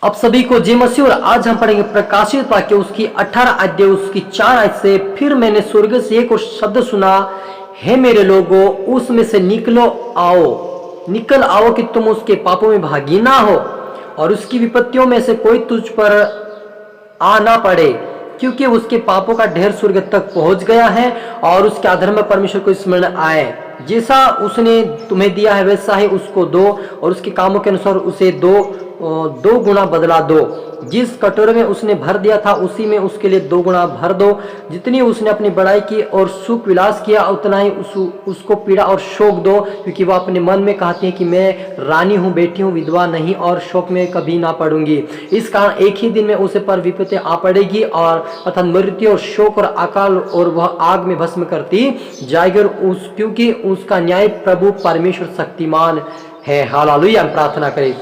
अब सभी को जय मसीह। और आज हम पढ़ेंगे प्रकाशित वाक्य उसकी 18 अध्याय उसकी 4 आयत से। फिर मैंने स्वर्ग से एक और शब्द सुना, हे मेरे लोगों, उसमें से निकलो आओ, निकल आओ कि तुम उसके पापों में भागी ना हो और उसकी विपत्तियों में से कोई तुझ पर आ ना पड़े, क्योंकि उसके पापों का ढेर स्वर्ग तक पहुंच गया है और उसके अधर्म परमेश्वर को स्मरण आए। जैसा उसने तुम्हें दिया है वैसा ही उसको दो और उसके कामों के अनुसार उसे दो गुना बदला दो। जिस कटोरे में उसने भर दिया था उसी में उसके लिए 2 गुना भर दो। जितनी उसने अपनी बड़ाई की और सुख विलास किया उतना ही उसको पीड़ा और शोक दो, क्योंकि वह अपने मन में कहती है कि मैं रानी हूँ, बेटी हूँ, विधवा नहीं और शोक में कभी ना पड़ूंगी। इस कारण एक ही दिन में उसे पर विपत्ति आ पड़ेगी और अर्थात मृत्यु और शोक और अकाल, और वह आग में भस्म करती जाएगी। और क्योंकि उसका न्याय प्रभु परमेश्वर शक्तिमान है। हालेलुया। हम प्रार्थना करें।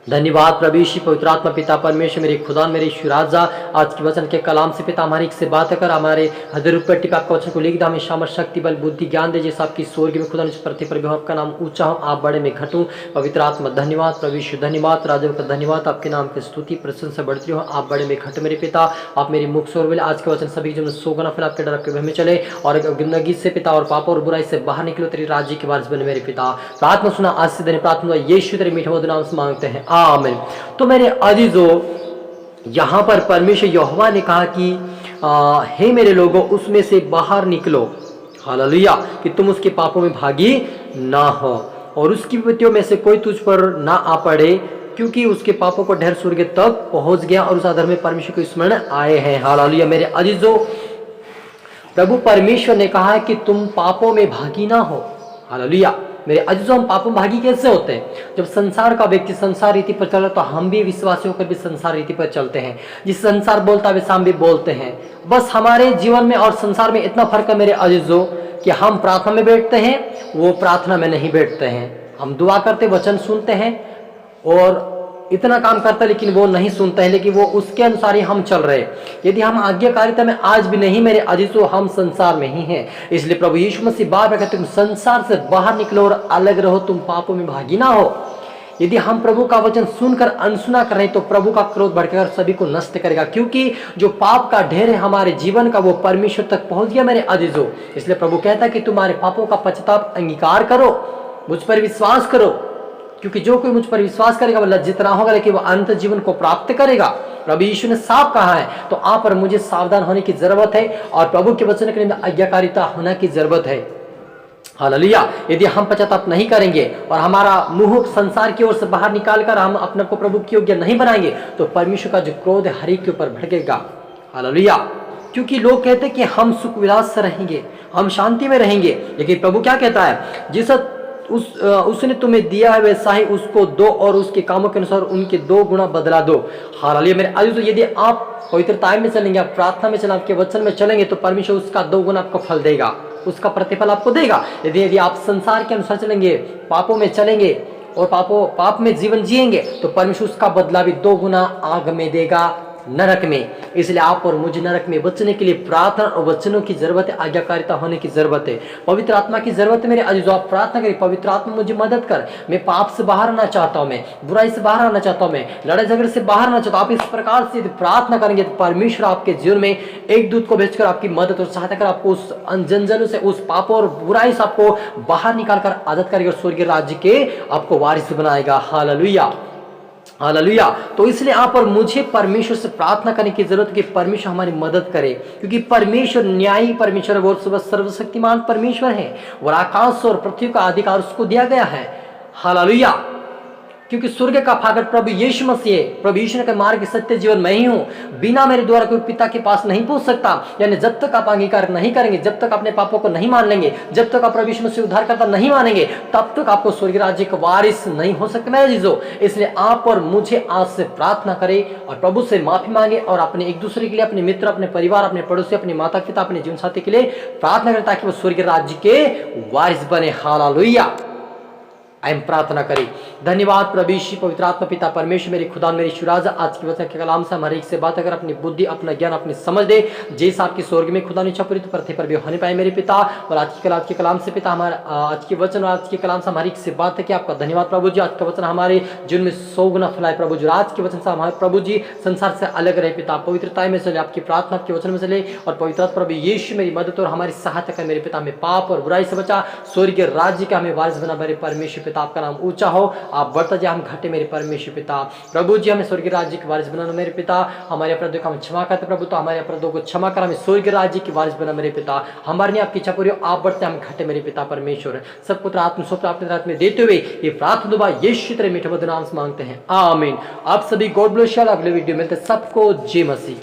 धन्यवाद प्रभु यीशु पवित्र आत्मा पिता परमेश्वर, मेरे खुदा मेरे ईश्वर राजा, आज के वचन के कलाम से पिता हमारी से बात कर हमारे हृदय रूप टिका आपका वचन को लिख दे, हमें सामर्थ शक्ति बल बुद्धि ज्ञान दे, जैसा आपकी स्वर्ग में खुदा पृथ्वी पर भी आपका नाम ऊंचा हो, आप बड़े में घटूं। पवित्र आत्मा धन्यवाद प्रभु यीशु, धन्यवाद राजा का धन्यवाद, आपके नाम की स्तुति प्रशंसा बढ़ती हो, आप बड़े में घट मेरे पिता, आप मेरी मुख से बोले आज के वचन सभी जो सोगना फिर आपके डर आपके भय में चले और गंदगी से पिता और पाप और बुराई से बाहर निकलो, तेरी राज्य के वारिस बने मेरे पिता। प्रार्थना सुना आज से दिन प्रार्थना यीशु तेरे मीठे मधुर नाम से मांगते हैं, आमीन। तो मेरे अजीजों, यहां पर परमेश्वर यहोवा ने कहा कि हे मेरे लोगों, उसमें से बाहर निकलो, हालेलुया, कि तुम उसके पापों में भागी ना हो और उसकी विपत्तियों में से कोई तुझ पर ना आ पड़े, क्योंकि उसके पापों को ढेर स्वर्ग तक पहुंच गया और उस आधार में परमेश्वर को स्मरण आए हैं। हालेलुया। मेरे अजीजों, प्रभु परमेश्वर ने कहा कि तुम पापों में भागी ना हो। हालेलुया। मेरे अजीजों, हम पापों में भागी कैसे होते हैं? जब संसार का व्यक्ति संसार रीति पर चल रहा तो हम भी विश्वासी होकर भी संसार रीति पर चलते हैं। जिस संसार बोलता है वैसा हम भी बोलते हैं। बस हमारे जीवन में और संसार में इतना फर्क है मेरे अजीजों कि हम प्रार्थना में बैठते हैं, वो प्रार्थना में नहीं बैठते हैं। हम दुआ करते, वचन सुनते हैं और इतना काम करता है, लेकिन वो नहीं सुनता है, लेकिन वो उसके अनुसार ही हम चल रहे। यदि हम आज्ञाकारिता में आज भी नहीं मेरे अजीजों, हम संसार में ही हैं। इसलिए प्रभु यीशु मसीह बार बार कहते, तुम संसार से बाहर निकलो और अलग रहो, तुम पापों में भागी ना हो। यदि हम प्रभु का वचन सुनकर अनसुना कर रहे हैं तो प्रभु का क्रोध बढ़कर सभी को नष्ट करेगा, क्योंकि जो पाप का ढेर है हमारे जीवन का वो परमेश्वर तक पहुंच गया मेरे अजीजों। इसलिए प्रभु कहता है कि तुम्हारे पापों का पश्चाताप अंगीकार करो, मुझ पर विश्वास करो, क्योंकि जो कोई मुझ पर विश्वास करेगा वो लज्जित ना होगा, लेकिन वो अनंत जीवन को प्राप्त करेगा। प्रभु यीशु ने साफ कहा है, तो आप और मुझे सावधान होने की जरूरत है और प्रभु के वचन के लिए आज्ञाकारिता होने की जरूरत है। हालेलुया। यदि हम पश्चाताप नहीं करेंगे और हमारा मुंह संसार की ओर से बाहर निकालकर हम अपने को प्रभु के योग्य नहीं बनाएंगे तो परमेश्वर का जो क्रोध है हर एक के ऊपर भड़केगा। हालेलुया। क्योंकि लोग कहते हैं कि हम सुख विलास से रहेंगे, हम शांति में रहेंगे, लेकिन प्रभु क्या कहता है, जिस उसने तुम्हें दिया है वैसा ही उसको दो और उसके कामों के अनुसार उनके 2 गुना बदला दो। हालेलुया। मेरे अजीजों, यदि आप पवित्रता में चलेंगे, आप प्रार्थना में चलेंगे, आपके वचन में चलेंगे तो परमेश्वर उसका 2 गुना आपको फल देगा, उसका प्रतिफल आपको देगा। यदि आप संसार के अनुसार चलेंगे, पापों में चलेंगे और पाप में जीवन जिएंगे तो परमेश्वर उसका बदला भी 2 गुना आग में देगा, नरक में। इसलिए आप और मुझे नरक में बचने के लिए प्रार्थना और वचनों की जरूरत है, आज्ञाकारिता होने की जरूरत है, पवित्र आत्मा की जरूरत है। मेरे अजीजों, आप प्रार्थना करें, पवित्र आत्मा मुझे मदद कर, मैं पाप से बाहर आना चाहता हूं, मैं बुराई से बाहर आना चाहता हूं, मैं लड़ाई झगड़े से बाहर आना चाहता हूं। आप इस प्रकार से प्रार्थना करेंगे तो परमेश्वर आपके जीवन में एक दूत को भेजकर आपकी मदद और सहायता कर आपको उस जंजलों से, उस पापों और बुराई से आपको बाहर निकालकर आजाद करेगा और स्वर्गीय राज्य के आपको वारिस बनाएगा। हालेलुया। हालेलुया। तो इसलिए आप और मुझे परमेश्वर से प्रार्थना करने की जरूरत है कि परमेश्वर हमारी मदद करे, क्योंकि परमेश्वर न्यायी परमेश्वर है, वो सर्वशक्तिमान परमेश्वर है और आकाश और पृथ्वी का अधिकार उसको दिया गया है। हालेलुया। क्योंकि स्वर्ग का फाटक प्रभु यीशु मसीह है। प्रभु यीशु ने कहा, मार्ग सत्य जीवन मैं ही हूं, बिना मेरे द्वारा कोई पिता के पास नहीं पहुंच सकता। यानी जब तक आप अंगीकार नहीं करेंगे, जब तक अपने पापों को नहीं मान लेंगे, जब तक आप प्रभु यीशु मसीह उद्धारकर्ता नहीं मानेंगे, तब तक आपको स्वर्ग राज्य का वारिस नहीं हो सकते मेरे अजीजों। इसलिए आप और मुझे आज से प्रार्थना करें और प्रभु से माफी मांगे और अपने एक दूसरे के लिए, अपने मित्र, अपने परिवार, अपने पड़ोसी, अपने माता पिता, अपने जीवन साथी के लिए प्रार्थना करें ताकि वो स्वर्ग राज्य के वारिस बने। हालेलुया। हम प्रार्थना करें। धन्यवाद प्रभु यीशु पवित्र आत्मा पिता परमेश्वर मेरे खुदा मेरी शुराज आज के वचन के कलाम से हमारे एक से बात अगर अपनी बुद्धि अपना ज्ञान अपनी समझ दे जैसा आपके स्वर्ग में खुदा ने इच्छा पूरी तो पृथ्वी पर भी होने पाए मेरे पिता। और आज के कलाम से पिता हमारा आज के वचन और आज के कलाम से हमारी एक से बात है कि आपका धन्यवाद प्रभु जी। आज का वचन हमारे जीवन में 100 गुना फैलाए प्रभु जी। आज के वचन से हमारे प्रभु जी संसार से अलग रहे पिता, पवित्रता में चले, आपकी प्रार्थना आपके वचन में चले और पवित्र प्रभु यीशु मेरी मदद और हमारी सहायता कर मेरे पिता। में पाप और बुराई से बचा, स्वर्गीय राज्य का हमें वारिस बना मेरे परमेश्वर पिता। आपका नाम ऊंचा हो, आप बढ़ता जाए हम घटे मेरे परमेश्वर पिता। प्रभु जी हमें स्वर्गीय राज्य के वारिस बनाना मेरे पिता। हमारे अपराधों का हम क्षमा करते प्रभु, तो हमारे अपराधों को क्षमा कर हमें स्वर्गीय राज्य की वारिस बना मेरे पिता। हमारे लिए आपकी इच्छा पूरी हो, आप बढ़ते हम घटे मेरे पिता परमेश्वर। सब पुत्र आत्म स्वप्न अपने रात में देते हुए ये प्रार्थना दुआ यीशु तेरे मीठे मधुर नाम से मांगते हैं, आमीन। आप सभी गॉड ब्लेस यू। अगले वीडियो मिलते सबको जय मसीह की।